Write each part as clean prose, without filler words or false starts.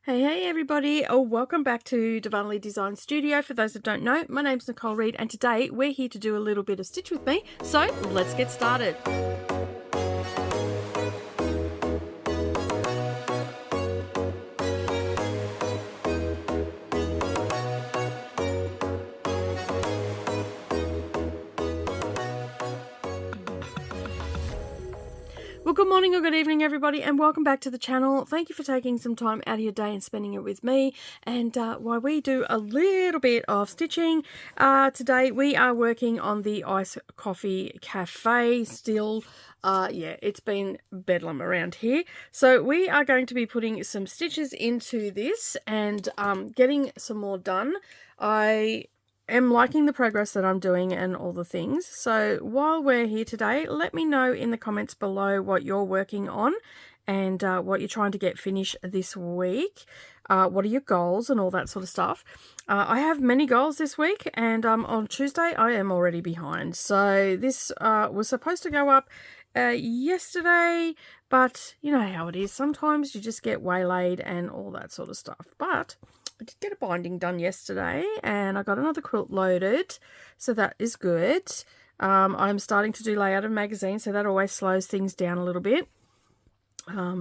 Hey everybody, welcome back to Darvanalee Designs Studio. For those that don't know, my name's Nicole Reed and today we're here to do a little bit of stitch with me, so let's get started. Well, good morning or good evening, everybody, and welcome back to the channel. Thank you for taking some time out of your day and spending it with me. And while we do a little bit of stitching, today we are working on the Ice Coffee Cafe still. Yeah, it's been bedlam around here. So we are going to be putting some stitches into this and getting some more done. I am liking the progress that I'm doing and all the things. So while we're here today, let me know in the comments below what you're working on and what you're trying to get finished this week. What are your goals and all that sort of stuff. I have many goals this week, and on Tuesday I am already behind. So this was supposed to go up yesterday, but you know how it is. Sometimes you just get waylaid and all that sort of stuff. But I did get a binding done yesterday and I got another quilt loaded, so that is good. I'm starting to do layout of magazines, so that always slows things down a little bit. Yeah,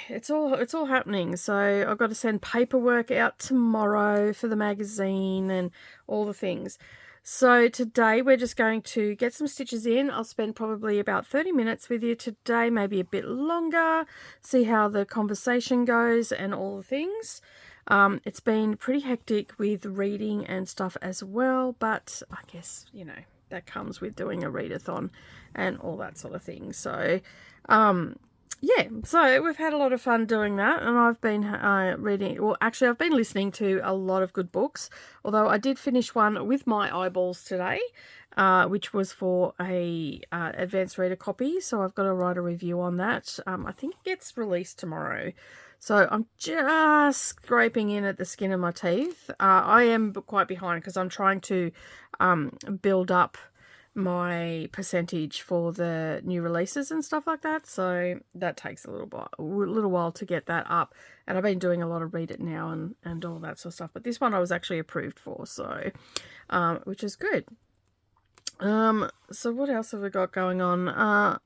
it's all happening. So I've got to send paperwork out tomorrow for the magazine and all the things. So today we're just going to get some stitches in. I'll spend probably about 30 minutes with you today, maybe a bit longer, see how the conversation goes and all the things. It's been pretty hectic with reading and stuff as well, but I guess, you know, that comes with doing a readathon and all that sort of thing. So, yeah, so we've had a lot of fun doing that, and I've been reading, well, actually I've been listening to a lot of good books, although I did finish one with my eyeballs today, which was for a advanced reader copy, so I've got to write a review on that. I think it gets released tomorrow, so I'm just scraping in at the skin of my teeth. I am quite behind because I'm trying to build up my percentage for the new releases and stuff like that, so that takes a little while to get that up, and I've been doing a lot of read it now and all that sort of stuff, but this one I was actually approved for, so which is good. So what else have we got going on?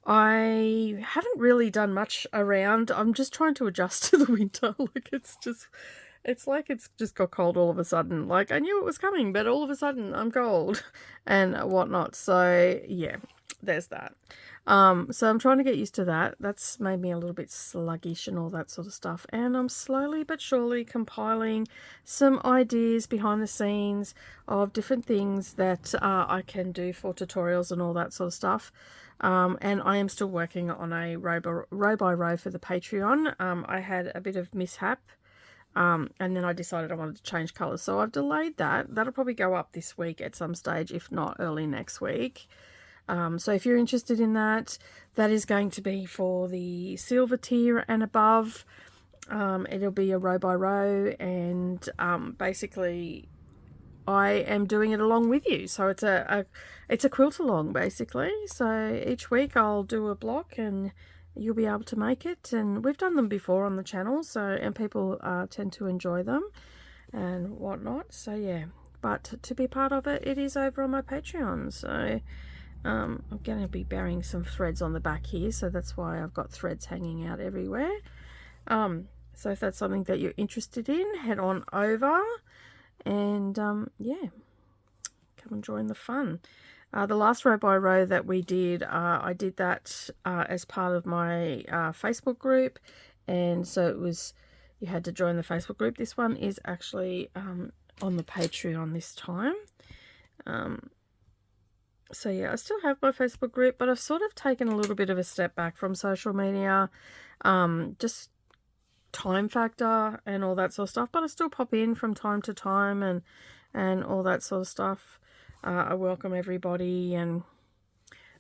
I haven't really done much around. I'm just trying to adjust to the winter. It's like it's just got cold all of a sudden. Like, I knew it was coming, but all of a sudden I'm cold and whatnot. So yeah, there's that. So I'm trying to get used to that. That's made me a little bit sluggish and all that sort of stuff. And I'm slowly but surely compiling some ideas behind the scenes of different things that I can do for tutorials and all that sort of stuff. And I am still working on a row by row for the Patreon. I had a bit of mishap. And then I decided I wanted to change colours, so I've delayed that. That'll probably go up this week at some stage, if not early next week. So if you're interested in that, that is going to be for the silver tier and above. It'll be a row by row, and basically I am doing it along with you. So it's a quilt along basically. So each week I'll do a block and you'll be able to make it, and we've done them before on the channel, so, and people tend to enjoy them and whatnot. So yeah, but to be part of it, it is over on my Patreon. So I'm going to be burying some threads on the back here, so that's why I've got threads hanging out everywhere. So if that's something that you're interested in, head on over and yeah, come and join the fun. The last row by row that we did, I did that as part of my Facebook group, and so it was, you had to join the Facebook group. This one is actually on the Patreon this time. So yeah, I still have my Facebook group, but I've sort of taken a little bit of a step back from social media, just time factor and all that sort of stuff, but I still pop in from time to time and all that sort of stuff. I welcome everybody and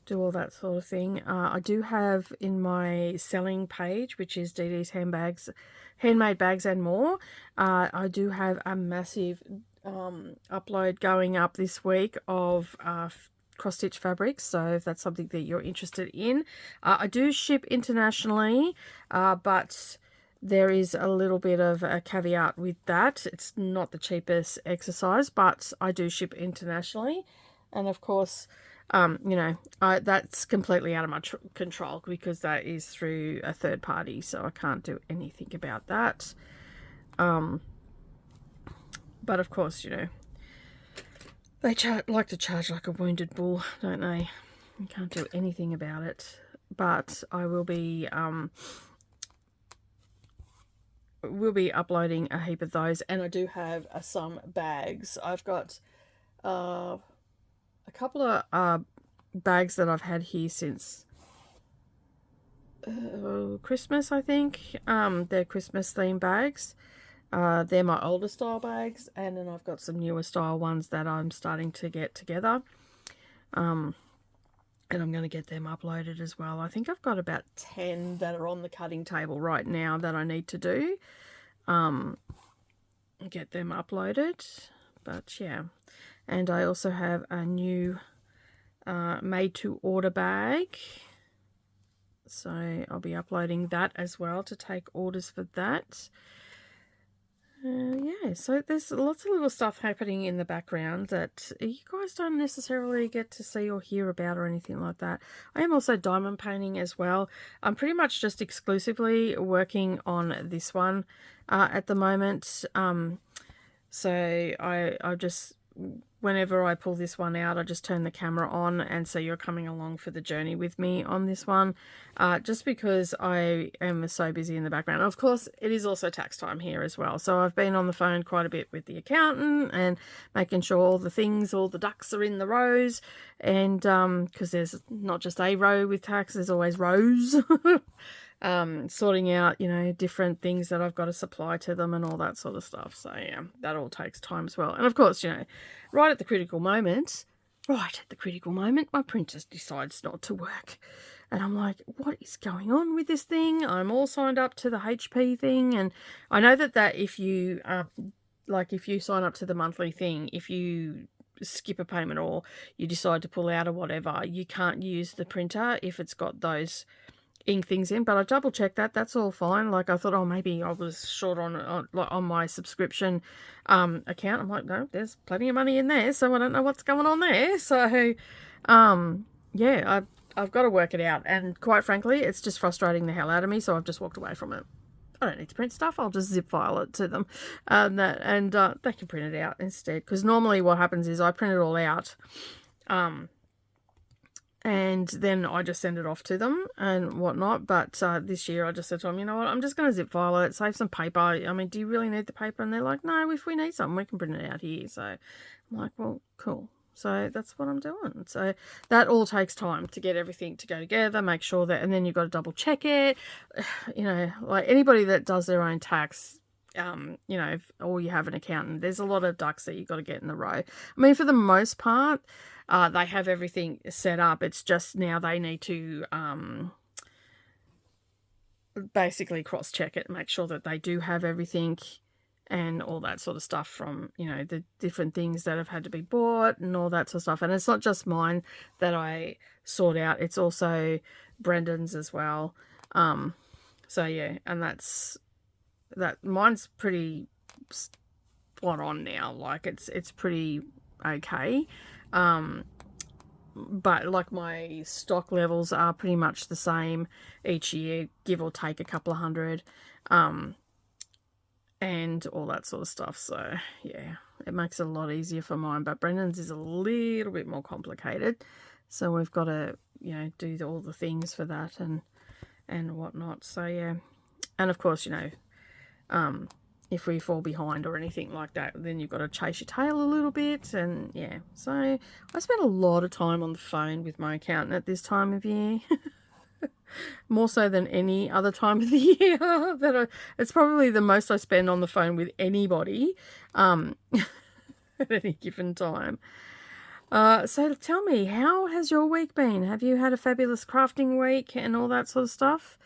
do all that sort of thing. I do have in my selling page, which is DDs Handmade Bags and More, I do have a massive upload going up this week of cross stitch fabrics, so if that's something that you're interested in. I do ship internationally, but there is a little bit of a caveat with that. It's not the cheapest exercise, but I do ship internationally. And of course, you know, that's completely out of my control because that is through a third party, so I can't do anything about that. But of course, you know, they like to charge like a wounded bull, don't they? You can't do anything about it. But I will be uploading a heap of those, and I do have some bags. I've got a couple of bags that I've had here since Christmas, I think. They're Christmas themed bags. They're my older style bags, and then I've got some newer style ones that I'm starting to get together. And I'm going to get them uploaded as well. I think I've got about 10 that are on the cutting table right now that I need to do. Get them uploaded. But yeah. And I also have a new made to order bag. So I'll be uploading that as well to take orders for that. Yeah, so there's lots of little stuff happening in the background that you guys don't necessarily get to see or hear about or anything like that. I am also diamond painting as well. I'm pretty much just exclusively working on this one at the moment. So I just, whenever I pull this one out, I just turn the camera on, and so you're coming along for the journey with me on this one, just because I am so busy in the background. Of course, it is also tax time here as well, so I've been on the phone quite a bit with the accountant and making sure all the ducks are in the rows, and because there's not just a row with tax, there's always rows. Sorting out, you know, different things that I've got to supply to them and all that sort of stuff. So yeah, that all takes time as well. And of course, you know, right at the critical moment, my printer decides not to work. And I'm like, what is going on with this thing? I'm all signed up to the HP thing. And I know that if you, if you sign up to the monthly thing, if you skip a payment or you decide to pull out or whatever, you can't use the printer if it's got those ink things in. But I double checked that's all fine. Like, I thought, oh, maybe I was short on my subscription account. I'm like, no, there's plenty of money in there, so I don't know what's going on there. So yeah, I've got to work it out, and quite frankly, it's just frustrating the hell out of me, so I've just walked away from it. I don't need to print stuff. I'll just zip file it to them, and they can print it out instead, because normally what happens is I print it all out, and then I just send it off to them and whatnot. But this year I just said to them, you know what, I'm just going to zip file it, save some paper. I mean, do you really need the paper? And they're like, no, if we need something, we can print it out here. So I'm like, well, cool. So that's what I'm doing. So that all takes time to get everything to go together, make sure that, and then you've got to double check it. You know, like anybody that does their own tax, you know, or you have an accountant, there's a lot of ducks that you've got to get in the row. I mean, for the most part, they have everything set up. It's just now they need to basically cross-check it, make sure that they do have everything and all that sort of stuff from, you know, the different things that have had to be bought and all that sort of stuff. And it's not just mine that I sort out, it's also Brendan's as well. So yeah, and mine's pretty spot on now. Like it's pretty okay. But like my stock levels are pretty much the same each year, give or take a couple of hundred, and all that sort of stuff. So yeah, it makes it a lot easier for mine, but Brendan's is a little bit more complicated, so we've got to, you know, do all the things for that and whatnot. So yeah, and of course, you know, if we fall behind or anything like that, then you've got to chase your tail a little bit. And yeah, so I spend a lot of time on the phone with my accountant at this time of year. More so than any other time of the year. It's probably the most I spend on the phone with anybody at any given time. So tell me, how has your week been? Have you had a fabulous crafting week and all that sort of stuff?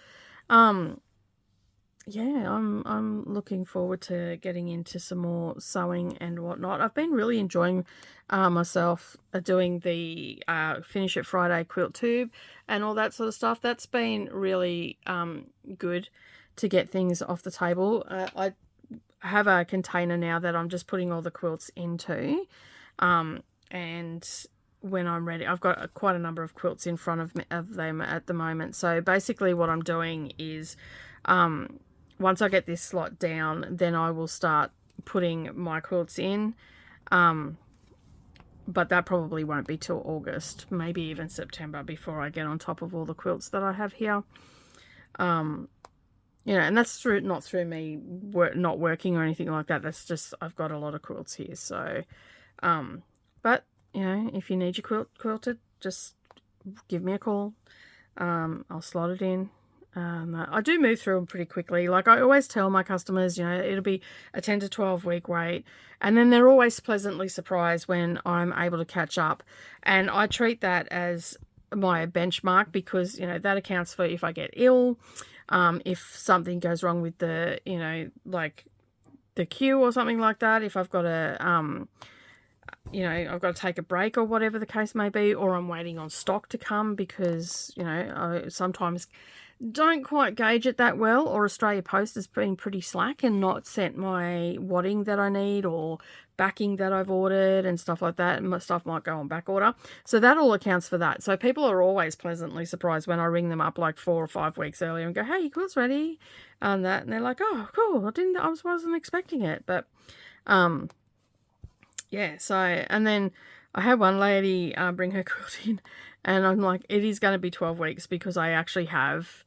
yeah, I'm looking forward to getting into some more sewing and whatnot. I've been really enjoying myself doing the Finish It Friday quilt tube and all that sort of stuff. That's been really good to get things off the table. I have a container now that I'm just putting all the quilts into, and when I'm ready, I've got quite a number of quilts in front of them at the moment. So basically what I'm doing is once I get this slot down, then I will start putting my quilts in. But that probably won't be till August, maybe even September, before I get on top of all the quilts that I have here. You know, and that's not through me not working or anything like that. That's just I've got a lot of quilts here. So, but you know, if you need your quilted, just give me a call. I'll slot it in. I do move through them pretty quickly. Like I always tell my customers, you know, it'll be a 10 to 12 week wait. And then they're always pleasantly surprised when I'm able to catch up. And I treat that as my benchmark because, you know, that accounts for if I get ill, if something goes wrong with the, you know, like the queue or something like that, if I've got a, you know, I've got to take a break or whatever the case may be, or I'm waiting on stock to come because, you know, I sometimes don't quite gauge it that well, or Australia Post has been pretty slack and not sent my wadding that I need or backing that I've ordered and stuff like that, and my stuff might go on back order. So that all accounts for that. So people are always pleasantly surprised when I ring them up like 4 or 5 weeks earlier and go, hey, your quilt's ready, and they're like, oh, cool, I wasn't expecting it. But yeah, so, and then I had one lady bring her quilt in, and I'm like, it is going to be 12 weeks because I actually have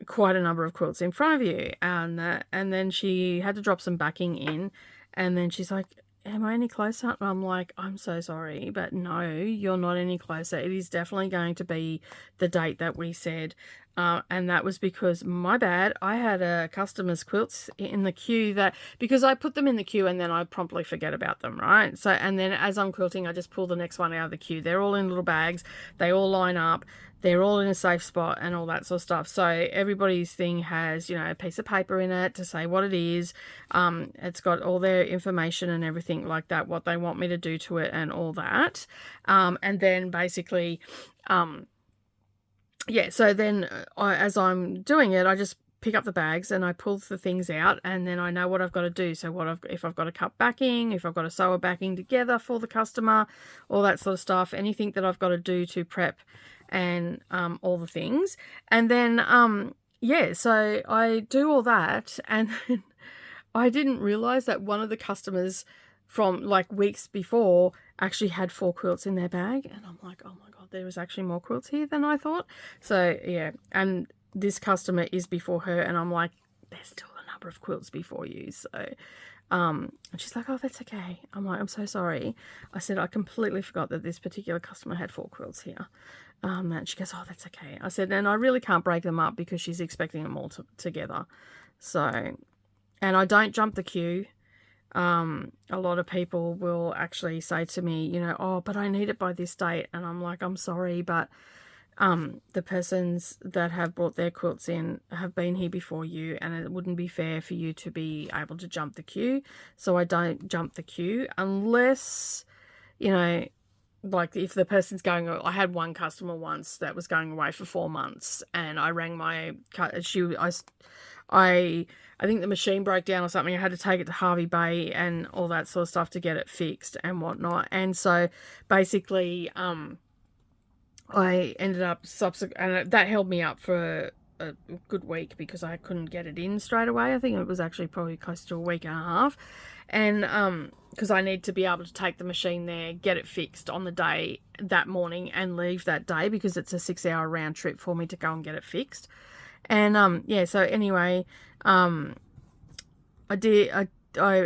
quite a number of quilts in front of you. And then she had to drop some backing in, and then she's like, am I any closer? And I'm like, I'm so sorry, but no, you're not any closer. It is definitely going to be the date that we said. And that was because, my bad, I had a customer's quilts in the queue that, because I put them in the queue and then I promptly forget about them, right? So, and then as I'm quilting, I just pull the next one out of the queue. They're all in little bags. They all line up. They're all in a safe spot and all that sort of stuff. So everybody's thing has, you know, a piece of paper in it to say what it is. It's got all their information and everything like that, what they want me to do to it and all that. And then basically, yeah, so then as I'm doing it, I just pick up the bags and I pull the things out, and then I know what I've got to do. So if I've got to cut backing, if I've got to sew a backing together for the customer, all that sort of stuff, anything that I've got to do to prep and all the things. And then yeah, so I do all that, and then I didn't realize that one of the customers from like weeks before actually had 4 quilts in their bag, and I'm like, oh my god, there was actually more quilts here than I thought. So yeah, and this customer is before her, and I'm like, there's still a number of quilts before you. So and she's like, oh, that's okay. I'm like, I'm so sorry. I said, I completely forgot that this particular customer had 4 quilts here. And she goes, oh, that's okay. I said, and I really can't break them up because she's expecting them all together. So, and I don't jump the queue. A lot of people will actually say to me, you know, oh, but I need it by this date. And I'm like, I'm sorry, but the persons that have brought their quilts in have been here before you, and it wouldn't be fair for you to be able to jump the queue. So I don't jump the queue unless, you know, like if the person's going, I had one customer once that was going away for 4 months, and I rang I think the machine broke down or something. I had to take it to Harvey Bay and all that sort of stuff to get it fixed and whatnot. And so basically, I ended up and that held me up for a good week because I couldn't get it in straight away. I think it was actually probably close to a week and a half. And because I need to be able to take the machine there, get it fixed on the day that morning and leave that day because it's a 6-hour round trip for me to go and get it fixed. And yeah, so anyway, I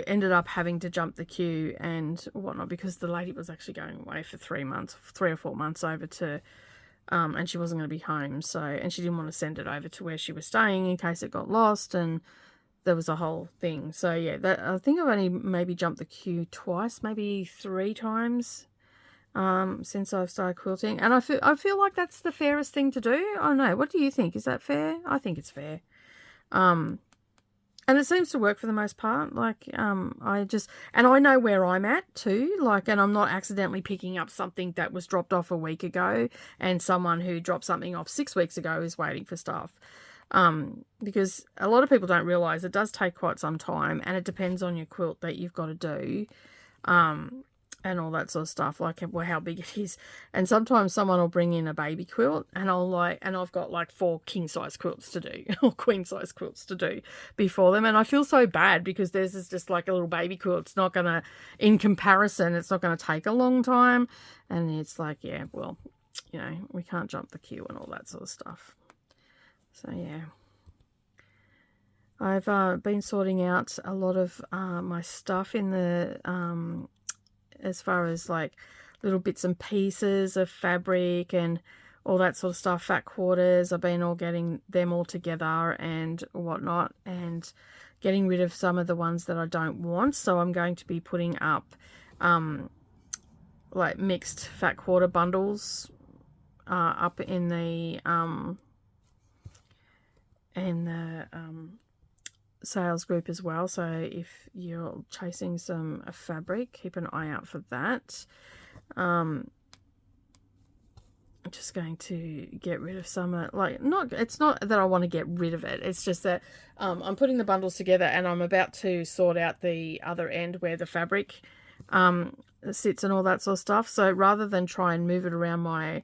ended up having to jump the queue and whatnot because the lady was actually going away for 3 or 4 months over to, and she wasn't going to be home. So, and she didn't want to send it over to where she was staying in case it got lost, and there was a whole thing. So yeah, I think I've only maybe jumped the queue twice, maybe 3 times, since I've started quilting. And I feel like that's the fairest thing to do. I don't know. What do you think? Is that fair? I think it's fair. And it seems to work for the most part. Like, and I know where I'm at too. Like, and I'm not accidentally picking up something that was dropped off a week ago, and someone who dropped something off 6 weeks ago is waiting for stuff. Because a lot of people don't realize it does take quite some time, and it depends on your quilt that you've got to do. And all that sort of stuff, like how big it is. And sometimes someone will bring in a baby quilt, and I've got like 4 king size quilts to do, or queen size quilts to do before them. And I feel so bad because theirs is just like a little baby quilt. It's not going to, in comparison, it's not going to take a long time. And it's like, yeah, well, you know, we can't jump the queue and all that sort of stuff. So, yeah. I've been sorting out a lot of my stuff in the as far as like little bits and pieces of fabric and all that sort of stuff, fat quarters. I've been all getting them all together and whatnot, and getting rid of some of the ones that I don't want. So I'm going to be putting up like mixed fat quarter bundles up in the sales group as well. So if you're chasing some fabric, keep an eye out for that. I'm just going to get rid of some, it's not that I want to get rid of it, it's just that I'm putting the bundles together, and I'm about to sort out the other end where the fabric sits and all that sort of stuff. So rather than try and move it around my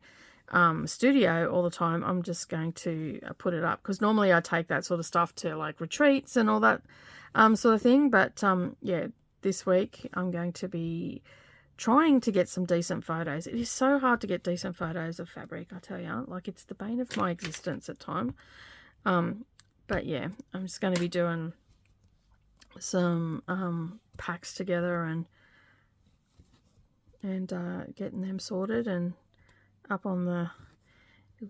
studio all the time, I'm just going to put it up, because normally I take that sort of stuff to like retreats and all that sort of thing. But yeah, this week I'm going to be trying to get some decent photos. It is so hard to get decent photos of fabric, I tell you. Like, it's the bane of my existence at times. But yeah, I'm just going to be doing some packs together and getting them sorted and up on the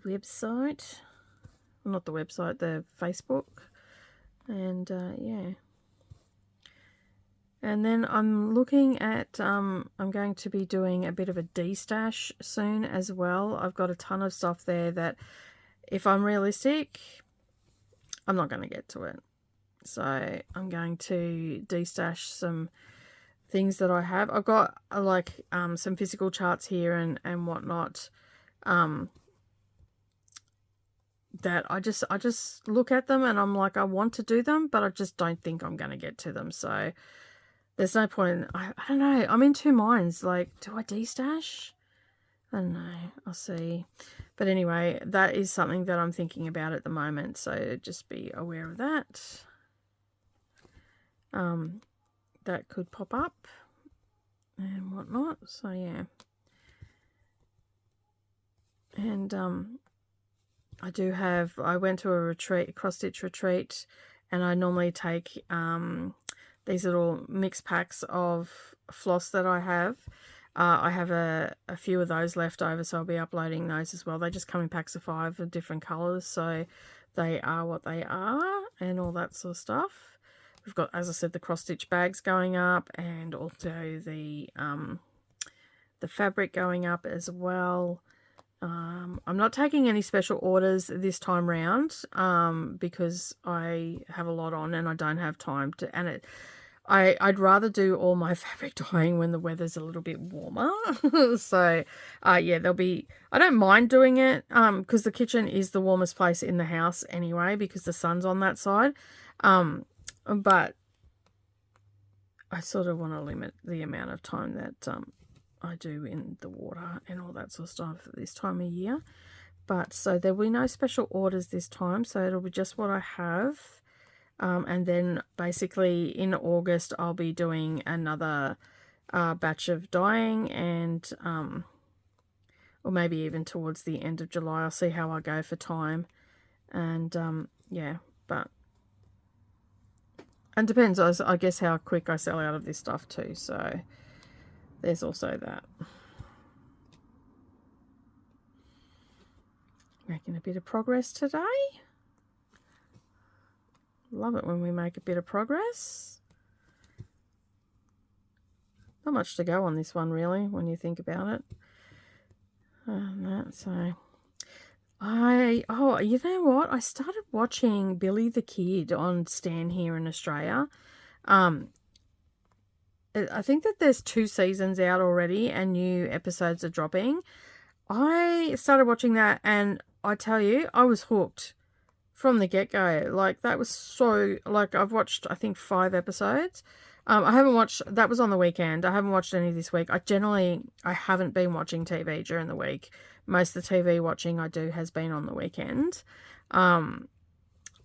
website. Well, not the website, the Facebook. And yeah. And then I'm looking at, I'm going to be doing a bit of a de-stash soon as well. I've got a ton of stuff there that, if I'm realistic, I'm not going to get to it. So I'm going to de-stash some things that I have. I've got like some physical charts here and whatnot, that I just look at them and I'm like, I want to do them, but I just don't think I'm going to get to them. So there's no point. I don't know. I'm in two minds. Like, do I de-stash? I don't know. I'll see. But anyway, that is something that I'm thinking about at the moment. So just be aware of that. That could pop up and whatnot. So yeah. And I went to a retreat, a cross-stitch retreat, and I normally take these little mix packs of floss that I have. I have a few of those left over, so I'll be uploading those as well. They just come in packs of 5 of different colours, so they are what they are and all that sort of stuff. We've got, as I said, the cross-stitch bags going up, and also the fabric going up as well. I'm not taking any special orders this time round because I have a lot on and I don't have time to, and I'd rather do all my fabric dyeing when the weather's a little bit warmer. So yeah, I don't mind doing it because the kitchen is the warmest place in the house anyway, because the sun's on that side. But I sort of want to limit the amount of time that I do in the water and all that sort of stuff at this time of year. But so there will be no special orders this time, so it'll be just what I have. And then basically in August I'll be doing another batch of dyeing, and or maybe even towards the end of July. I'll see how I go for time. And yeah, and depends, I guess, how quick I sell out of this stuff too. So there's also that. Making a bit of progress today. Love it when we make a bit of progress. Not much to go on this one, really, when you think about it. So You know what? I started watching Billy the Kid on Stan here in Australia. I think that there's 2 seasons out already and new episodes are dropping. I started watching that and I tell you, I was hooked from the get-go. Like, that was so, like, I've watched, I think, 5 episodes. I haven't watched, that was on the weekend. I haven't watched any this week. I haven't been watching TV during the week. Most of the TV watching I do has been on the weekend.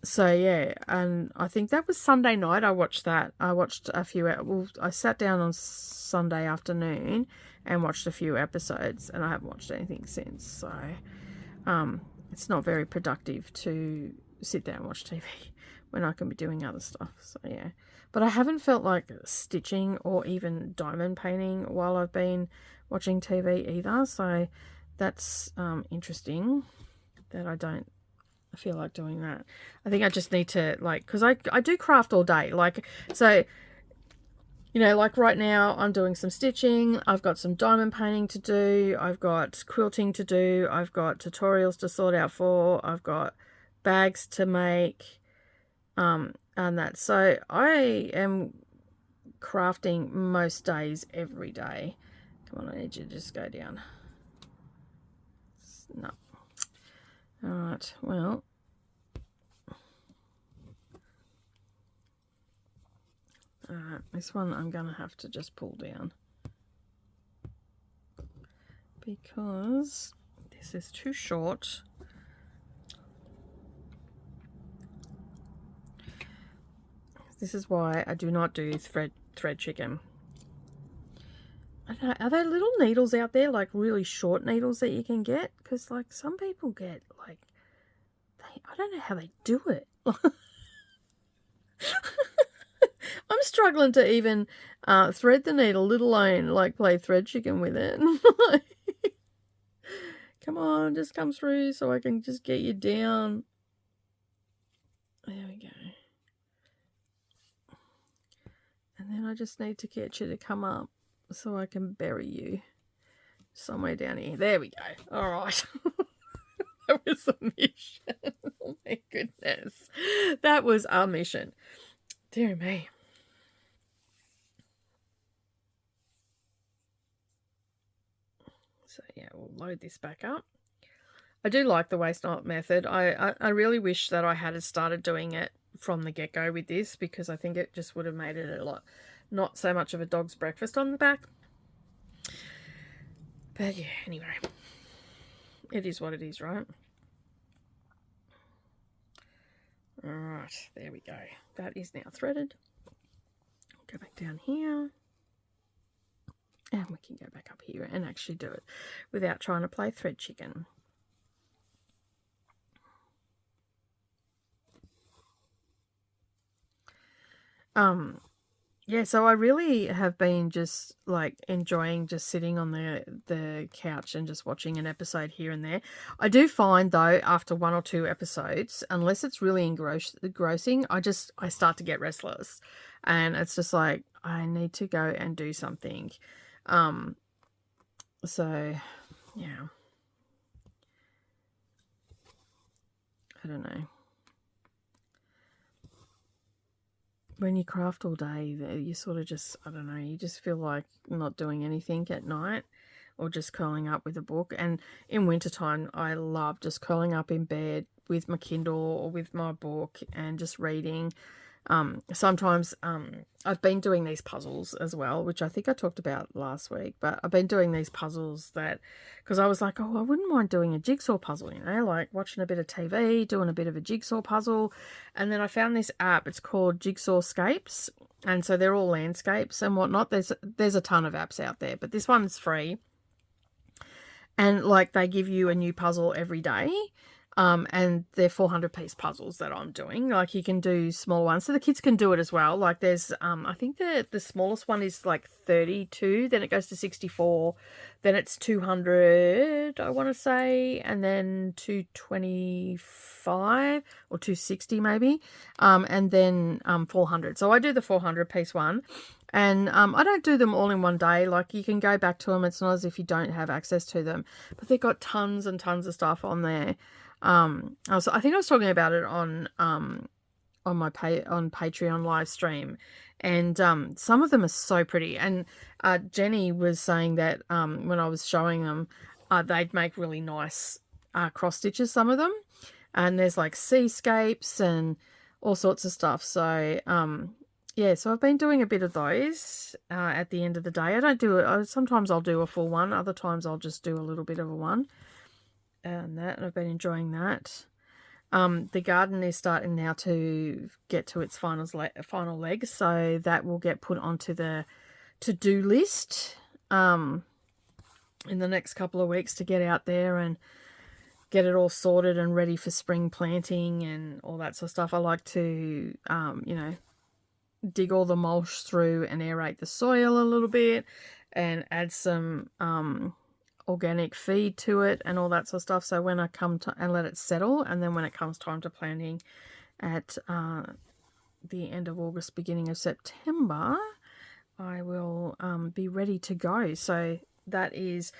So yeah, and I think that was Sunday night I watched that. I watched a few, well, I sat down on Sunday afternoon and watched a few episodes, and I haven't watched anything since. So it's not very productive to sit there and watch TV when I can be doing other stuff. So yeah, but I haven't felt like stitching or even diamond painting while I've been watching TV either. So that's interesting that I don't feel like doing that. I think I just need to, like, because I do craft all day, like, so, you know, like right now I'm doing some stitching, I've got some diamond painting to do, I've got quilting to do, I've got tutorials to sort out for, I've got bags to make, and that. So I am crafting most days, every day. Come on, I need you to just go down. No. Alright, well, this one I'm going to have to just pull down because this is too short. This is why I do not do thread chicken. I don't know, are there little needles out there, like really short needles that you can get? Because like some people get like, I don't know how they do it. I'm struggling to even thread the needle, let alone like play thread chicken with it. Come on, just come through so I can just get you down. There we go. And then I just need to get you to come up so I can bury you somewhere down here. There we go. All right. That was a mission. Oh my goodness. That was our mission. Dear me. So yeah, we'll load this back up. I do like the waste knot method. I really wish that I had started doing it from the get-go with this, because I think it just would have made it a lot, not so much of a dog's breakfast on the back. But yeah, anyway, it is what it is, right? Alright, there we go. That is now threaded. Go back down here. And we can go back up here and actually do it without trying to play thread chicken. Yeah, so I really have been just like enjoying just sitting on the couch and just watching an episode here and there. I do find though, after 1 or 2 episodes, unless it's really engrossing, I start to get restless, and it's just like I need to go and do something. So yeah, I don't know. When you craft all day, you sort of just, I don't know, you just feel like not doing anything at night, or just curling up with a book. And in wintertime, I love just curling up in bed with my Kindle or with my book and just reading. Sometimes I've been doing these puzzles as well, which I think I talked about last week, but I've been doing these puzzles that, because I was like, oh, I wouldn't mind doing a jigsaw puzzle, you know, like watching a bit of TV, doing a bit of a jigsaw puzzle. And then I found this app, it's called Jigsawscapes, and so they're all landscapes and whatnot. There's a ton of apps out there, but this one's free, and like they give you a new puzzle every day. And they're 400-piece puzzles that I'm doing. Like, you can do small ones, so the kids can do it as well. Like, there's I think the smallest one is like 32, then it goes to 64, then it's 200, I want to say, and then 225 or 260 maybe, and then 400. So I do the 400-piece one. And I don't do them all in one day. Like, you can go back to them. It's not as if you don't have access to them. But they've got tons and tons of stuff on there. I think I was talking about it on my on Patreon live stream, and some of them are so pretty. And Jenny was saying that when I was showing them, they'd make really nice cross stitches, some of them, and there's like seascapes and all sorts of stuff. So yeah, so I've been doing a bit of those at the end of the day. I don't do it. Sometimes I'll do a full one. Other times I'll just do a little bit of a one. And I've been enjoying that. The garden is starting now to get to its final legs, so that will get put onto the to-do list in the next couple of weeks to get out there and get it all sorted and ready for spring planting and all that sort of stuff. I like to, you know, dig all the mulch through and aerate the soil a little bit and add some organic feed to it and all that sort of stuff. So when I come to and let it settle, and then when it comes time to planting at the end of August, beginning of September, I will be ready to go. So that is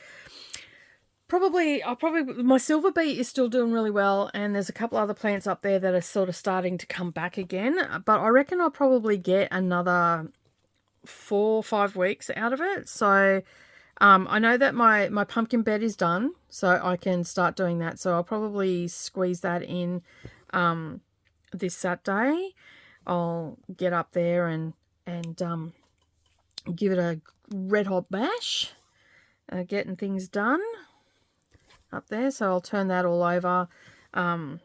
probably, my silver bee is still doing really well, and there's a couple other plants up there that are sort of starting to come back again, but I reckon I'll probably get another 4 or 5 weeks out of it. So I know that my pumpkin bed is done, so I can start doing that. So I'll probably squeeze that in this Saturday. I'll get up there and give it a red hot bash, getting things done up there. So I'll turn that all over, and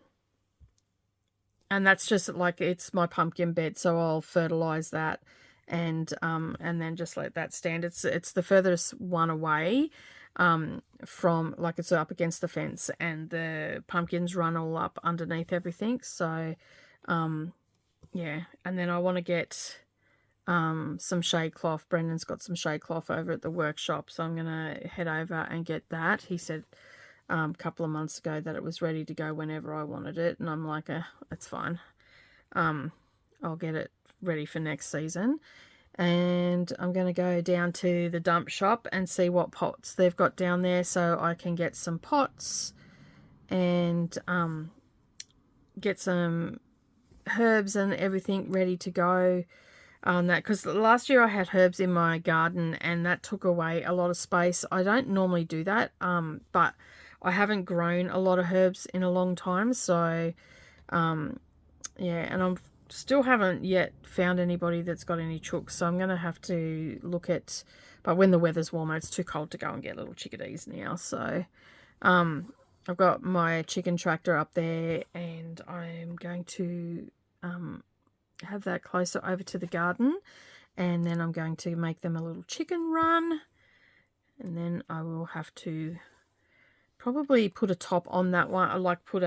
that's just like, it's my pumpkin bed, so I'll fertilize that and then just let that stand. It's the furthest one away from, like, it's up against the fence, and the pumpkins run all up underneath everything. So yeah, and then I want to get some shade cloth. Brendan's got some shade cloth over at the workshop, so I'm gonna head over and get that. He said a couple of months ago that it was ready to go whenever I wanted it, and I'm like, it's fine. I'll get it ready for next season. And I'm going to go down to the dump shop and see what pots they've got down there, so I can get some pots and get some herbs and everything ready to go on that, because last year I had herbs in my garden and that took away a lot of space. I don't normally do that, but I haven't grown a lot of herbs in a long time, so yeah, and I'm still haven't yet found anybody that's got any chooks, so I'm going to have to look at, but when the weather's warmer, it's too cold to go and get little chickadees now. So I've got my chicken tractor up there, and I'm going to have that closer over to the garden, and then I'm going to make them a little chicken run, and then I will have to probably put a top on that one. I like put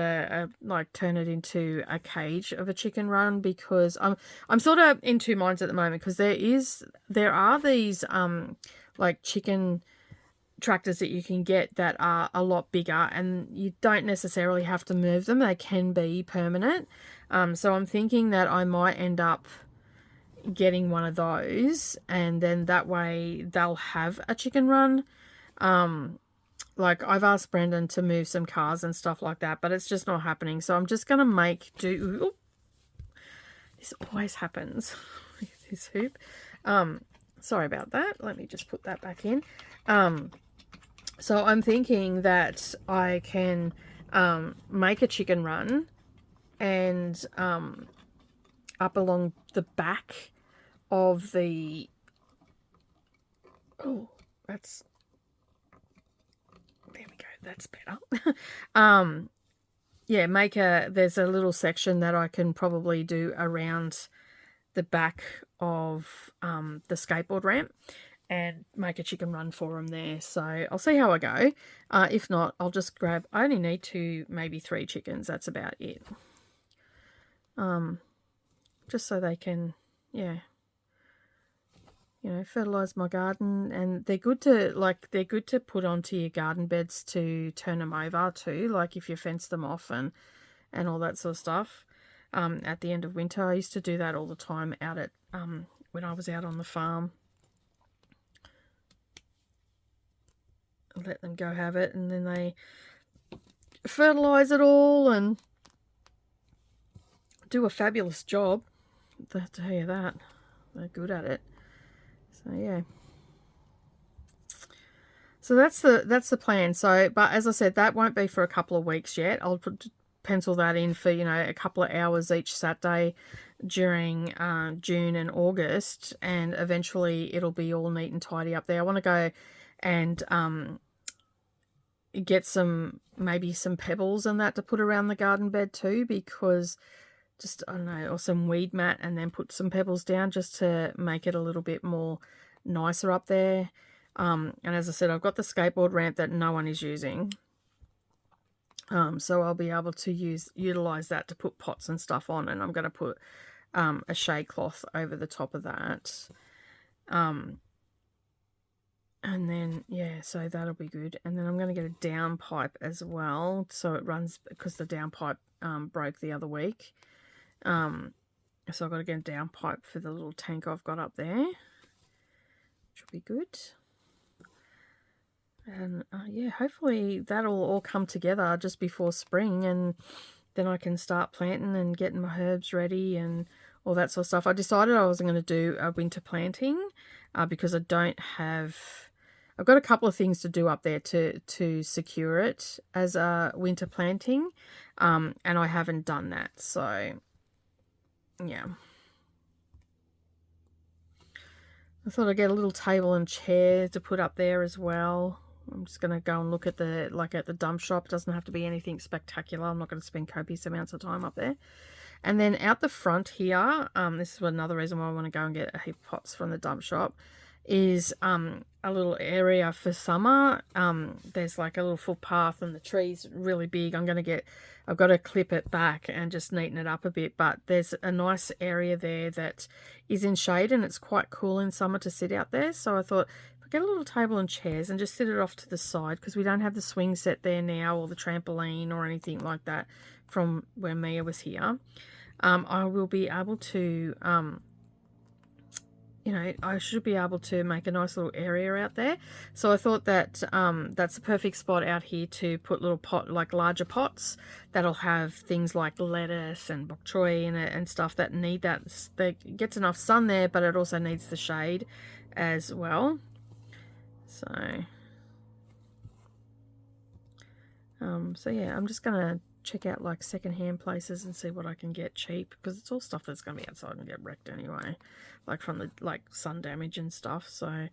like turn it into a cage of a chicken run, because I'm sort of in two minds at the moment, because there are these like chicken tractors that you can get that are a lot bigger, and you don't necessarily have to move them. They can be permanent. So I'm thinking that I might end up getting one of those, and then that way they'll have a chicken run. Like, I've asked Brendan to move some cars and stuff like that, but it's just not happening. So I'm just going to make do. Ooh, this always happens with this hoop. Sorry about that. Let me just put that back in. So I'm thinking that I can make a chicken run and up along the back of the... Oh, that's... There we go, that's better. Yeah, there's a little section that I can probably do around the back of the skateboard ramp and make a chicken run for them there. So I'll see how I go. If not, I'll just grab, I only need 2, maybe 3 chickens. That's about it. Just so they can, yeah, you know, fertilize my garden. And they're good to put onto your garden beds to turn them over too, like if you fence them off and all that sort of stuff. At the end of winter, I used to do that all the time out at when I was out on the farm. Let them go have it, and then fertilize it all and do a fabulous job. I have to tell you that. They're good at it. So yeah. So that's the plan. So, but as I said, that won't be for a couple of weeks yet. I'll pencil that in for, you know, a couple of hours each Saturday during June and August, and eventually it'll be all neat and tidy up there. I want to go and get maybe some pebbles and that to put around the garden bed too, because just, I don't know, or some weed mat, and then put some pebbles down just to make it a little bit more nicer up there. And as I said, I've got the skateboard ramp that no one is using. So I'll be able to utilize that to put pots and stuff on, and I'm going to put a shade cloth over the top of that. And then, yeah, so that'll be good. And then I'm going to get a down pipe as well, so it runs, because the down pipe broke the other week. So I've got to get a down pipe for the little tank I've got up there, which will be good. And yeah, hopefully that'll all come together just before spring, and then I can start planting and getting my herbs ready and all that sort of stuff. I decided I wasn't going to do a winter planting because I don't have... I've got a couple of things to do up there to secure it as a winter planting, and I haven't done that. So, yeah. I thought I'd get a little table and chair to put up there as well. I'm just going to go and look at the dump shop. It doesn't have to be anything spectacular. I'm not going to spend copious amounts of time up there. And then out the front here, this is another reason why I want to go and get a heap of pots from the dump shop, is a little area for summer. There's like a little footpath, and the tree's really big. I've got to clip it back and just neaten it up a bit, but there's a nice area there that is in shade, and it's quite cool in summer to sit out there. So I thought, if I get a little table and chairs and just sit it off to the side, because we don't have the swing set there now, or the trampoline or anything like that from where Mia was here, I will be able to you know, I should be able to make a nice little area out there. So I thought that that's the perfect spot out here to put little larger pots that'll have things like lettuce and bok choy in it and stuff that need that gets enough sun there, but it also needs the shade as well. So so yeah, I'm just gonna check out like secondhand places and see what I can get cheap, because it's all stuff that's gonna be outside and get wrecked anyway, like from the sun damage and stuff. So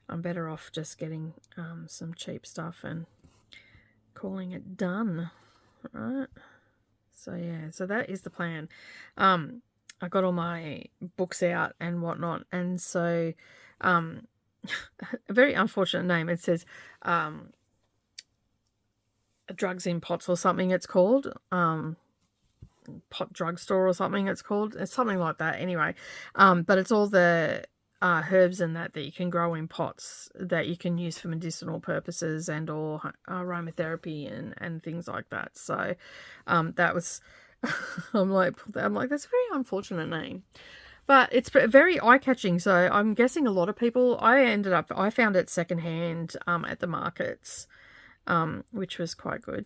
I'm better off just getting some cheap stuff and calling it done. Right, so yeah, so that is the plan. I got all my books out and whatnot, and so a very unfortunate name. It says Drugs in Pots or something it's called, pot drugstore or something it's called. It's something like that anyway. But it's all the herbs and that you can grow in pots that you can use for medicinal purposes and or aromatherapy and things like that. So that was I'm like that's a very unfortunate name, but it's very eye-catching. So I'm guessing a lot of people, I found it secondhand at the markets, which was quite good.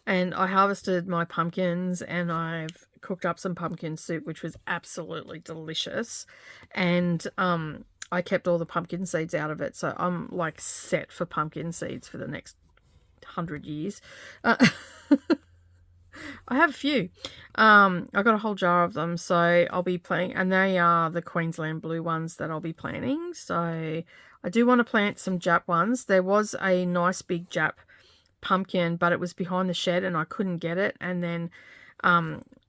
And I harvested my pumpkins, and I've cooked up some pumpkin soup, which was absolutely delicious. And I kept all the pumpkin seeds out of it, so I'm like set for pumpkin seeds for the next 100 years. I have a few. I got a whole jar of them, so I'll be planting, and they are the Queensland blue ones that I'll be planting. So I do want to plant some Jap ones. There was a nice big Jap pumpkin, but it was behind the shed and I couldn't get it. And then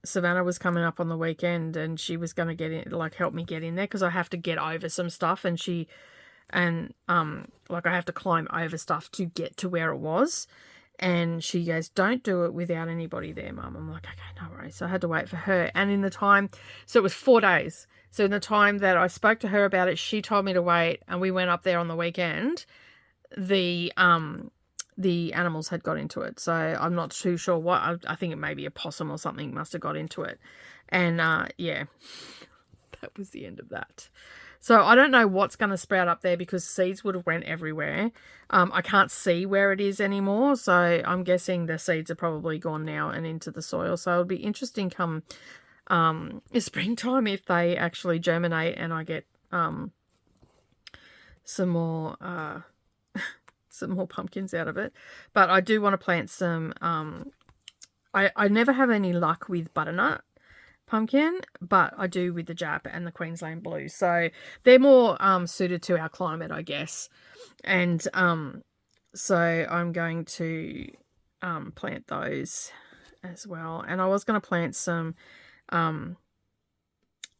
Savannah was coming up on the weekend, and she was going to get in, help me get in there, because I have to get over some stuff, and I have to climb over stuff to get to where it was. And she goes, don't do it without anybody there, Mum. I'm like, okay, no worries. So I had to wait for her. And in the time, so it was 4 days. So in the time that I spoke to her about it, she told me to wait, and we went up there on the weekend. The animals had got into it. So I'm not too sure what. I think it may be a possum or something must have got into it. And yeah, that was the end of that. So I don't know what's going to sprout up there because seeds would have went everywhere. I can't see where it is anymore, so I'm guessing the seeds are probably gone now and into the soil. So it'll be interesting come springtime if they actually germinate and I get some more pumpkins out of it. But I do want to plant some. I never have any luck with butternut pumpkin, but I do with the Jap and the Queensland Blue. So they're more suited to our climate, I guess. And so I'm going to plant those as well. And I was going to plant some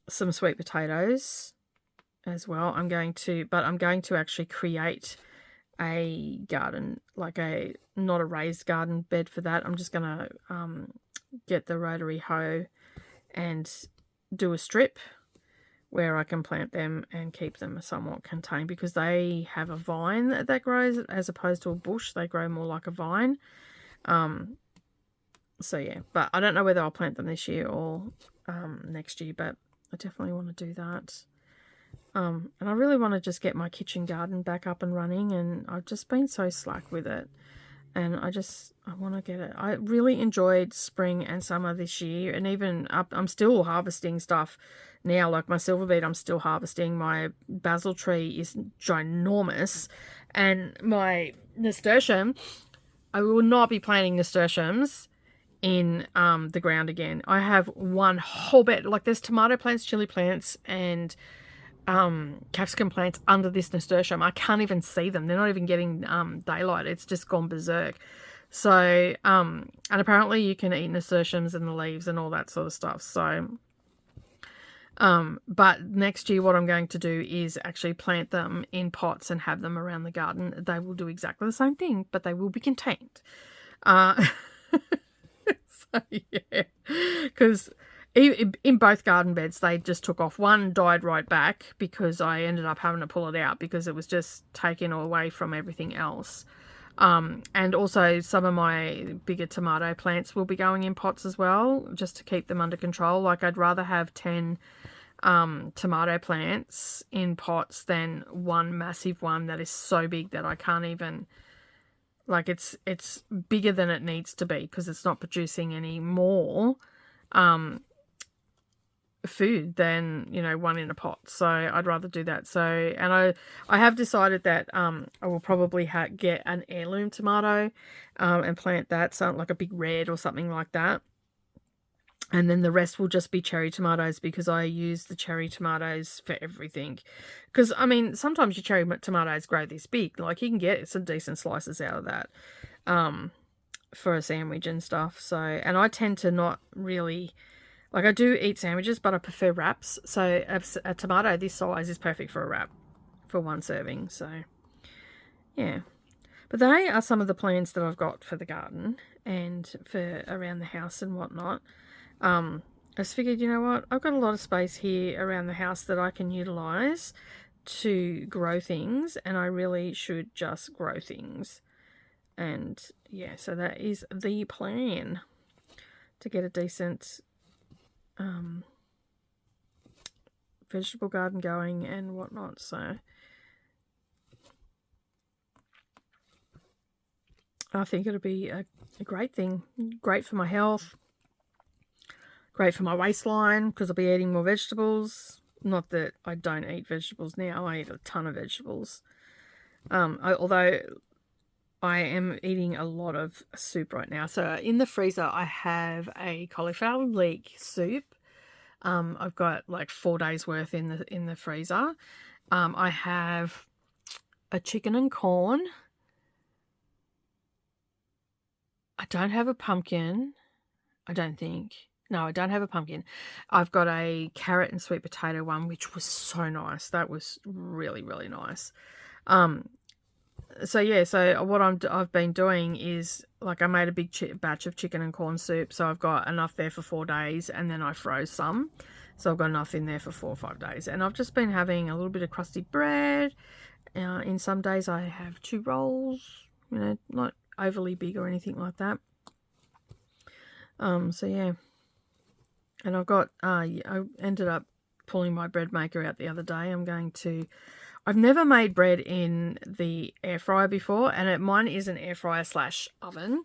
sweet potatoes as well. I'm going to actually create a garden, like not a raised garden bed for that. I'm just going to get the rotary hoe and do a strip where I can plant them and keep them somewhat contained, because they have a vine that grows as opposed to a bush. They grow more like a vine. So yeah, but I don't know whether I'll plant them this year or next year, but I definitely want to do that. And I really want to just get my kitchen garden back up and running, and I've just been so slack with it. And I want to get it. I really enjoyed spring and summer this year, and even I'm still harvesting stuff now, like my silver beet I'm still harvesting. My basil tree is ginormous, and my nasturtium, I will not be planting nasturtiums in the ground again. I have one whole bed, like there's tomato plants, chili plants, and capsicum plants under this nasturtium. I can't even see them. They're not even getting daylight. It's just gone berserk. So and apparently you can eat nasturtiums and the leaves and all that sort of stuff. So but next year what I'm going to do is actually plant them in pots and have them around the garden. They will do exactly the same thing, but they will be contained. So yeah, because in both garden beds, they just took off. One died right back because I ended up having to pull it out because it was just taken away from everything else. And also some of my bigger tomato plants will be going in pots as well, just to keep them under control. Like I'd rather have 10 tomato plants in pots than one massive one that is so big that I can't even... Like it's bigger than it needs to be because it's not producing any more food than, you know, one in a pot. So I'd rather do that. So, and I have decided that I will probably get an heirloom tomato and plant that, so like a big red or something like that. And then the rest will just be cherry tomatoes, because I use the cherry tomatoes for everything. Because, I mean, sometimes your cherry tomatoes grow this big. Like, you can get some decent slices out of that for a sandwich and stuff. So, and I tend to not really... Like, I do eat sandwiches, but I prefer wraps. So, a tomato this size is perfect for a wrap for one serving. So, yeah. But they are some of the plans that I've got for the garden and for around the house and whatnot. I just figured, you know what, I've got a lot of space here around the house that I can utilize to grow things, and I really should just grow things. And yeah, so that is the plan, to get a decent vegetable garden going and whatnot. So I think it'll be a great thing, great for my health. Great for my waistline, because I'll be eating more vegetables. Not that I don't eat vegetables now. I eat a ton of vegetables. Although I am eating a lot of soup right now. So in the freezer, I have a cauliflower leek soup. I've got like 4 days worth in the freezer. I have a chicken and corn. I don't have a pumpkin, I don't think. No, I don't have a pumpkin. I've got a carrot and sweet potato one, which was so nice. That was really, really nice. So yeah, so what I've been doing is, like, I made a big batch of chicken and corn soup, so I've got enough there for 4 days, and then I froze some, so I've got enough in there for 4 or 5 days. And I've just been having a little bit of crusty bread. In some days I have 2 rolls, you know, not overly big or anything like that. So yeah. And I've got, I ended up pulling my bread maker out the other day. I've never made bread in the air fryer before, and mine is an air fryer / oven.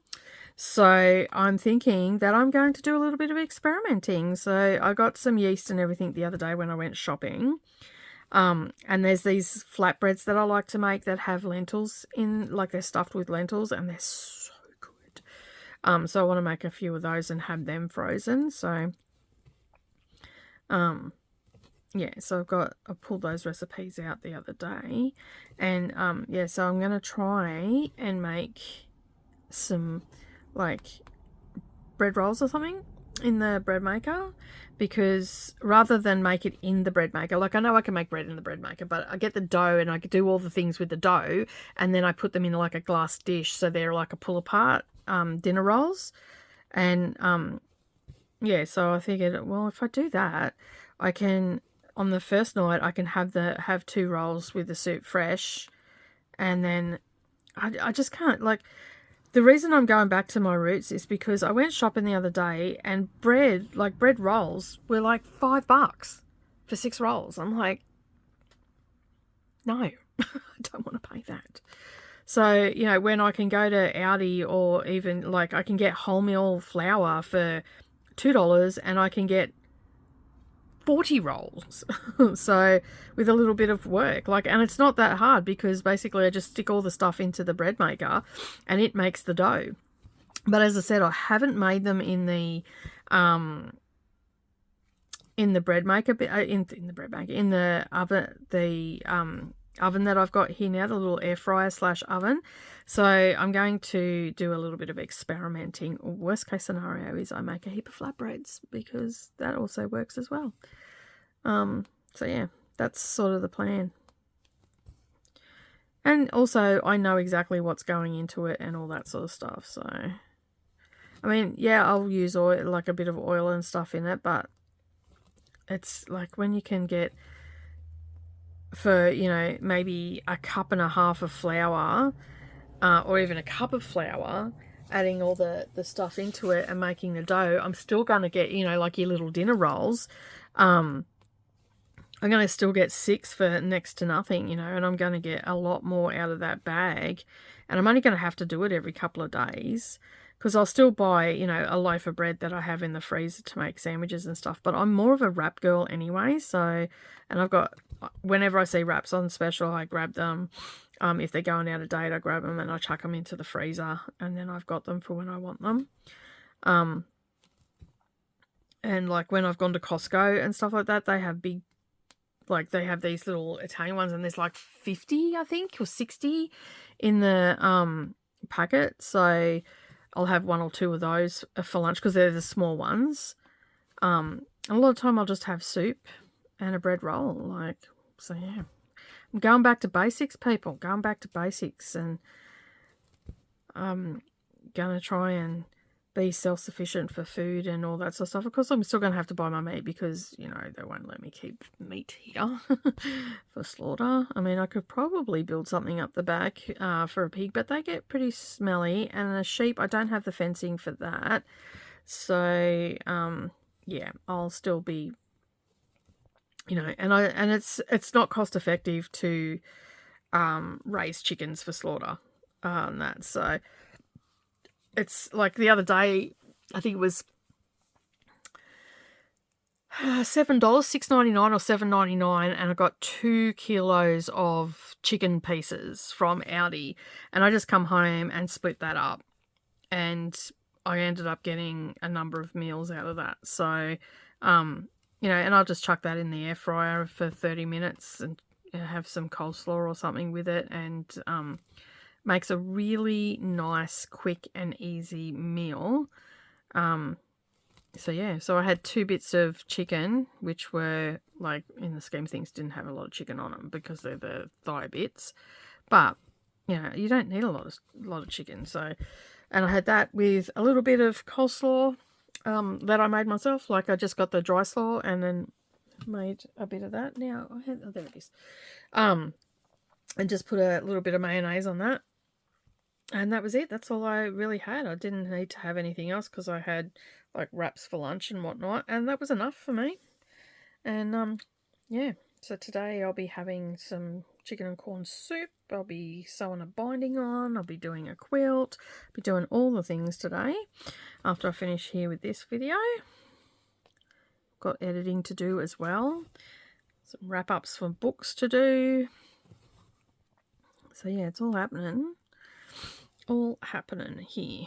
So I'm thinking that I'm going to do a little bit of experimenting. So I got some yeast and everything the other day when I went shopping. And there's these flatbreads that I like to make that have lentils in, like they're stuffed with lentils, and they're so good. So I want to make a few of those and have them frozen. So, yeah, so I pulled those recipes out the other day, and yeah, so I'm going to try and make some like bread rolls or something in the bread maker, because rather than make it in the bread maker, like I know I can make bread in the bread maker, but I get the dough and I do all the things with the dough, and then I put them in like a glass dish, so they're like a pull apart dinner rolls. And yeah, so I figured, well, if I do that, I can, on the first night, I can have 2 rolls with the soup fresh, and then I just can't, like, the reason I'm going back to my roots is because I went shopping the other day, and bread rolls were like $5 for 6 rolls. I'm like, no, I don't want to pay that. So, you know, when I can go to Aldi, or even like I can get wholemeal flour for $2 and I can get 40 rolls. So with a little bit of work, like, and it's not that hard, because basically I just stick all the stuff into the bread maker and it makes the dough. But as I said, I haven't made them in the bread maker, in the oven that I've got here now, the little air fryer / oven. So I'm going to do a little bit of experimenting. Worst case scenario is I make a heap of flatbreads, because that also works as well. So yeah, that's sort of the plan. And also I know exactly what's going into it and all that sort of stuff. So I mean, yeah, I'll use oil, like a bit of oil and stuff in it, but it's like when you can get, for, you know, maybe a cup and a half of flour, or even a cup of flour, adding all the stuff into it and making the dough, I'm still going to get, you know, like your little dinner rolls. I'm going to still get 6 for next to nothing, you know, and I'm going to get a lot more out of that bag. And I'm only going to have to do it every couple of days, because I'll still buy, you know, a loaf of bread that I have in the freezer to make sandwiches and stuff. But I'm more of a wrap girl anyway. So, and I've got, whenever I see wraps on special, I grab them. If they're going out of date, I grab them and I chuck them into the freezer, and then I've got them for when I want them. And like when I've gone to Costco and stuff like that, they have big, like they have these little Italian ones, and there's like 50, I think, or 60 in the packet. So I'll have 1 or 2 of those for lunch, because they're the small ones. A lot of time I'll just have soup and a bread roll. Like, so yeah. I'm going back to basics, people. Going back to basics, and I'm going to try and be self-sufficient for food and all that sort of stuff. Of course, I'm still going to have to buy my meat, because, you know, they won't let me keep meat here for slaughter. I mean, I could probably build something up the back for a pig, but they get pretty smelly. And a sheep, I don't have the fencing for that. So, yeah, I'll still be, you know, and it's not cost effective to raise chickens for slaughter and that. So it's like the other day, I think it was $7, $6.99 or $7.99, and I got 2 kilos of chicken pieces from Aldi, and I just come home and split that up, and I ended up getting a number of meals out of that. So, you know, and I'll just chuck that in the air fryer for 30 minutes and have some coleslaw or something with it, and makes a really nice, quick and easy meal. So yeah, so I had 2 bits of chicken, which were, like, in the scheme of things, didn't have a lot of chicken on them because they're the thigh bits. But, you know, you don't need a lot of chicken. So, and I had that with a little bit of coleslaw that I made myself. Like, I just got the dry slaw and then made a bit of that. Now, there it is. And just put a little bit of mayonnaise on that. And that was it. That's all I really had. I didn't need to have anything else, because I had like wraps for lunch and whatnot, and that was enough for me. And yeah, so today I'll be having some chicken and corn soup. I'll be sewing a binding on. I'll be doing a quilt. I'll be doing all the things today after I finish here with this video. Got editing to do as well. Some wrap-ups for books to do. So yeah, it's all happening. All happening here.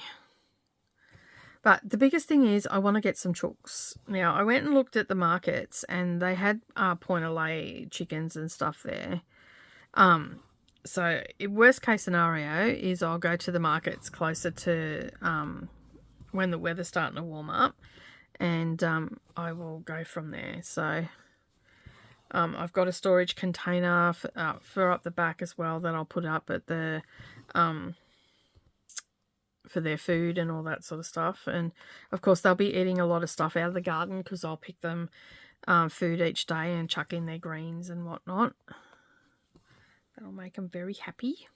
But the biggest thing is I want to get some chooks. Now, I went and looked at the markets and they had point of lay chickens and stuff there. So worst case scenario is I'll go to the markets closer to when the weather's starting to warm up, and I will go from there. So I've got a storage container for up the back as well that I'll put up at the for their food and all that sort of stuff. And of course they'll be eating a lot of stuff out of the garden because I'll pick them food each day and chuck in their greens and whatnot. That'll make them very happy.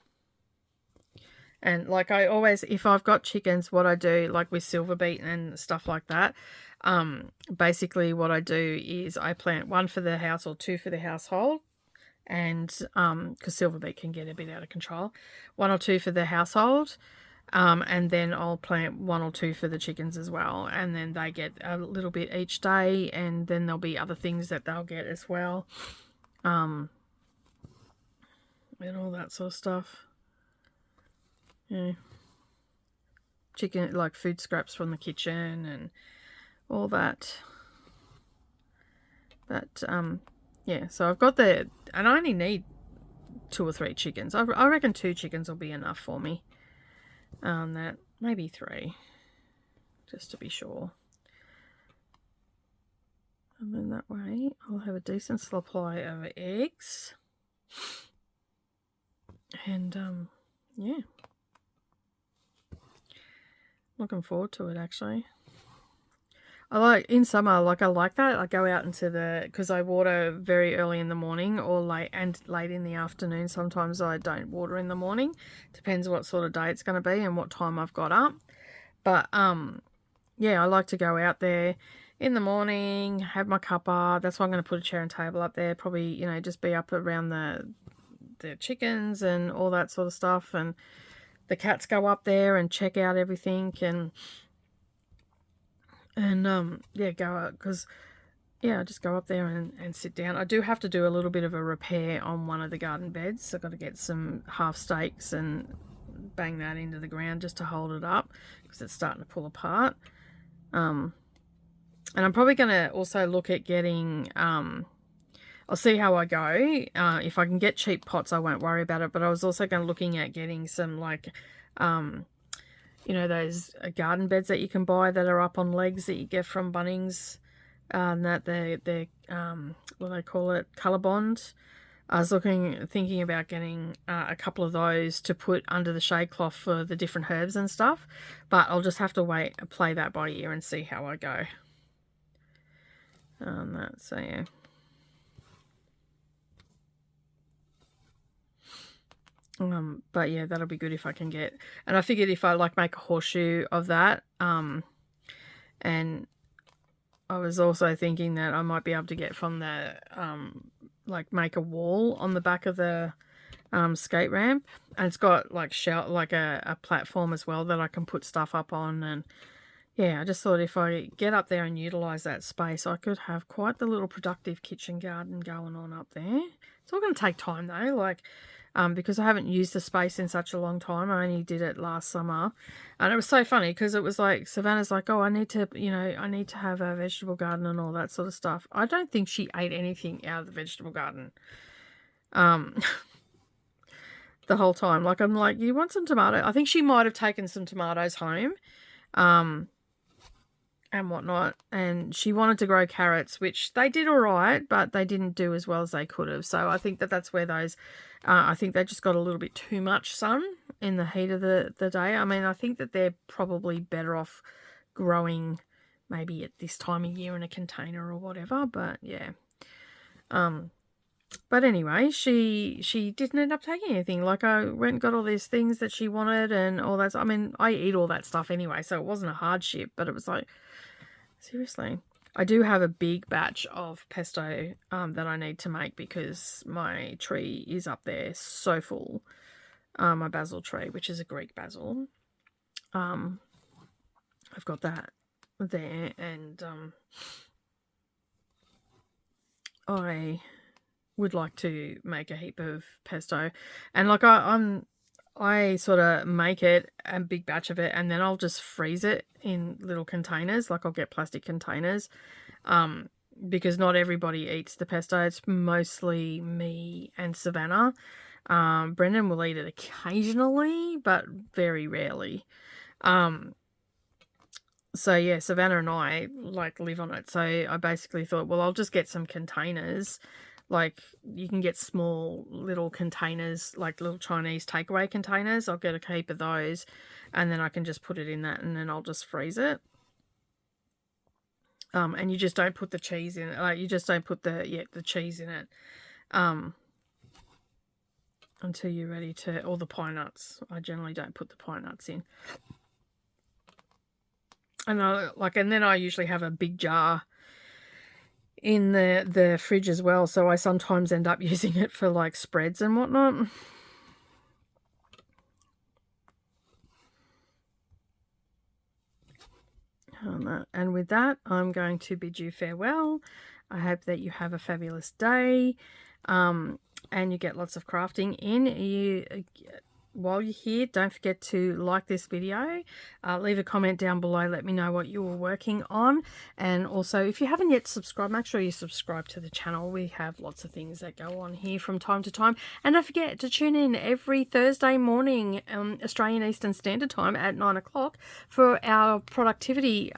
And like I always, if I've got chickens, what I do, like with silver beet and stuff like that, basically what I do is I plant one for the house or two for the household. And because silver beet can get a bit out of control, 1 or 2 for the household. And then I'll plant 1 or 2 for the chickens as well, and then they get a little bit each day, and then there'll be other things that they'll get as well, and all that sort of stuff. Yeah, chicken, like food scraps from the kitchen and all that. But yeah, so I've got and I only need 2 or 3 chickens. I reckon 2 chickens will be enough for me. That maybe 3, just to be sure. And then that way I'll have a decent supply of eggs. And yeah, looking forward to it actually. I like in summer, like I like that. I go out into because I water very early in the morning or late in the afternoon. Sometimes I don't water in the morning. Depends what sort of day it's going to be and what time I've got up. But yeah, I like to go out there in the morning, have my cuppa. That's why I'm going to put a chair and table up there. Probably, you know, just be up around the chickens and all that sort of stuff. And the cats go up there and check out everything and yeah, go out because yeah, I just go up there and sit down. I do have to do a little bit of a repair on one of the garden beds. I've got to get some half stakes and bang that into the ground just to hold it up because it's starting to pull apart. And I'm probably going to also look at getting I'll see how I go. If I can get cheap pots, I won't worry about it, but I was also looking at getting some like you know, those garden beds that you can buy that are up on legs that you get from Bunnings, and that they're what do they call it, colour bond. I was thinking about getting a couple of those to put under the shade cloth for the different herbs and stuff, but I'll just have to play that by ear and see how I go. So yeah. But yeah, that'll be good if I can get, and I figured if I like make a horseshoe of that, and I was also thinking that I might be able to get from the, like make a wall on the back of the skate ramp, and it's got like a platform as well that I can put stuff up on. And yeah, I just thought if I get up there and utilize that space, I could have quite the little productive kitchen garden going on up there. It's all going to take time though, like because I haven't used the space in such a long time. I only did it last summer, and it was so funny because it was like Savannah's like, oh, I need to have a vegetable garden and all that sort of stuff. I don't think she ate anything out of the vegetable garden the whole time. Like, I'm like, you want some tomato? I think she might have taken some tomatoes home and whatnot, and she wanted to grow carrots, which they did all right, but they didn't do as well as they could have. So I think that's where those I think they just got a little bit too much sun in the heat of the day. I mean, I think that they're probably better off growing maybe at this time of year in a container or whatever, but yeah. But anyway, she didn't end up taking anything. Like, I went and got all these things that she wanted and all that. I mean, I eat all that stuff anyway, so it wasn't a hardship, but it was like, seriously. I do have a big batch of pesto that I need to make because my tree is up there so full. My basil tree, which is a Greek basil. I've got that there, and I would like to make a heap of pesto, and like I sort of make it a big batch of it, and then I'll just freeze it in little containers. Like I'll get plastic containers, because not everybody eats the pesto. It's mostly me and Savannah. Brendan will eat it occasionally, but very rarely. So yeah, Savannah and I like live on it. So I basically thought, well, I'll just get some containers. Like you can get small little containers, like little Chinese takeaway containers. I'll get a heap of those, and then I can just put it in that, and then I'll just freeze it. And you just don't put the cheese in it. You just don't put the cheese in it. Until you're ready to, or the pine nuts. I generally don't put the pine nuts in. And and then I usually have a big jar in the fridge as well, so I sometimes end up using it for like spreads and whatnot. And with that, I'm going to bid you farewell. I hope that you have a fabulous day, and you get lots of crafting in. While you're here, don't forget to like this video, leave a comment down below, let me know what you were working on, and also if you haven't yet subscribed, make sure you subscribe to the channel. We have lots of things that go on here from time to time, and don't forget to tune in every Thursday morning, Australian Eastern Standard Time at 9 o'clock for our productivity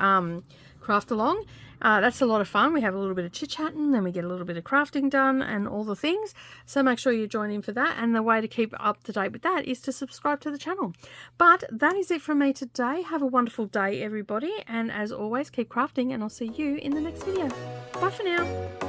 craft along. That's a lot of fun. We have a little bit of chit-chatting, then we get a little bit of crafting done and all the things. So make sure you join in for that. And the way to keep up to date with that is to subscribe to the channel. But that is it from me today. Have a wonderful day, everybody. And as always, keep crafting, and I'll see you in the next video. Bye for now.